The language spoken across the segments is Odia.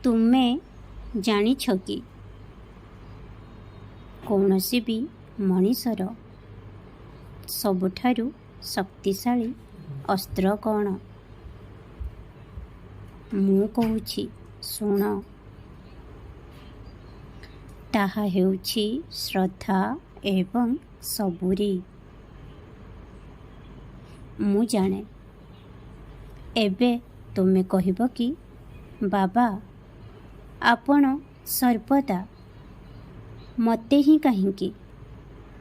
ତୁମେ ଜାଣିଛ କି କୌଣସି ବି ମଣିଷର ସବୁଠାରୁ ଶକ୍ତିଶାଳୀ ଅସ୍ତ୍ର କ'ଣ? ମୁଁ କହୁଛି ଶୁଣ। ତାହା ହେଉଛି ଶ୍ରଦ୍ଧା ଏବଂ ସବୁରି। ମୁଁ ଜାଣେ। ଏବେ ତୁମେ କହିବ କି ବାବା, ଆପଣ ସର୍ବଦା ମୋତେ ହିଁ କାହିଁକି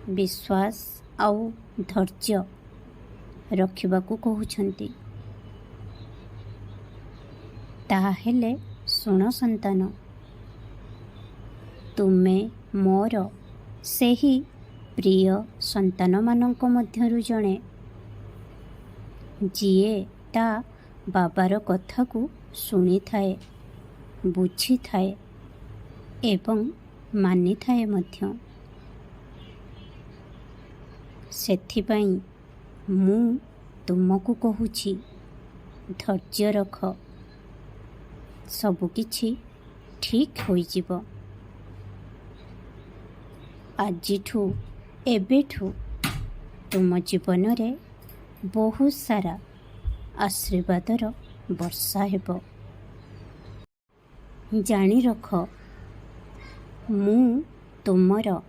ବିଶ୍ୱାସ ଆଉ ଧୈର୍ଯ୍ୟ ରଖିବାକୁ କହୁଛନ୍ତି? ତାହେଲେ ଶୁଣ ସନ୍ତାନ, ତୁମେ ମୋର ସେହି ପ୍ରିୟ ସନ୍ତାନମାନଙ୍କ ମଧ୍ୟରୁ ଜଣେ, ଯିଏ ତା ବାବାର କଥାକୁ ଶୁଣିଥାଏ, ବୁଝିଥାଏ ଏବଂ ମାନିଥାଏ ମଧ୍ୟ। ସେଥିପାଇଁ ମୁଁ ତୁମକୁ କହୁଛି, ଧୈର୍ଯ୍ୟ ରଖ। ସବୁକିଛି ଠିକ୍ ହୋଇଯିବ। ଆଜିଠୁ ଏବେଠୁ ତୁମ ଜୀବନରେ ବହୁତ ସାରା ଆଶୀର୍ବାଦର ବର୍ଷା ହେବ। ଜାଣି ରଖ, ମୁଁ ତୁମର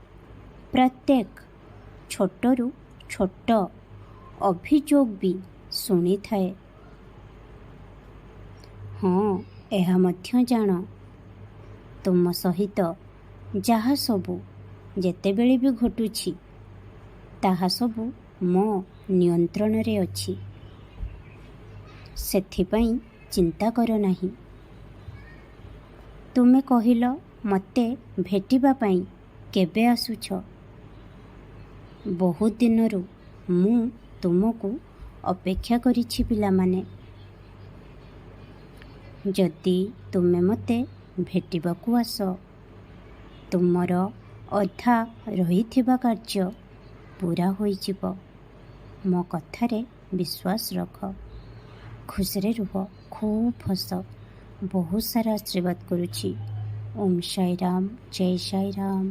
ପ୍ରତ୍ୟେକ ଛୋଟରୁ ଛୋଟ ଅଭିଯୋଗ ବି ଶୁଣିଥାଏ। ହଁ, ଏହା ମଧ୍ୟ ଜାଣ, ତୁମ ସହିତ ଯାହା ସବୁ ଯେତେବେଳେ ବି ଘଟୁଛି, ତାହା ସବୁ ମୋ ନିୟନ୍ତ୍ରଣରେ ଅଛି। ସେଥିପାଇଁ ଚିନ୍ତା କର ନାହିଁ। ତୁମେ କହିଲ ମୋତେ ଭେଟିବା ପାଇଁ କେବେ ଆସୁଛ? ବହୁତ ଦିନରୁ ମୁଁ ତୁମକୁ ଅପେକ୍ଷା କରିଛି ପିଲାମାନେ। ଯଦି ତୁମେ ମୋତେ ଭେଟିବାକୁ ଆସ, ତୁମର ଅଧା ରହିଥିବା କାର୍ଯ୍ୟ ପୂରା ହୋଇଯିବ। ମୋ କଥାରେ ବିଶ୍ୱାସ ରଖ। ଖୁସିରେ ରୁହ, ଖୁବ୍ ହସ। ବହୁତ ସାରା ଆଶୀର୍ବାଦ କରୁଛି। ଓମ୍ ସାଇ ରାମ, ଜୟ ସାଇ ରାମ।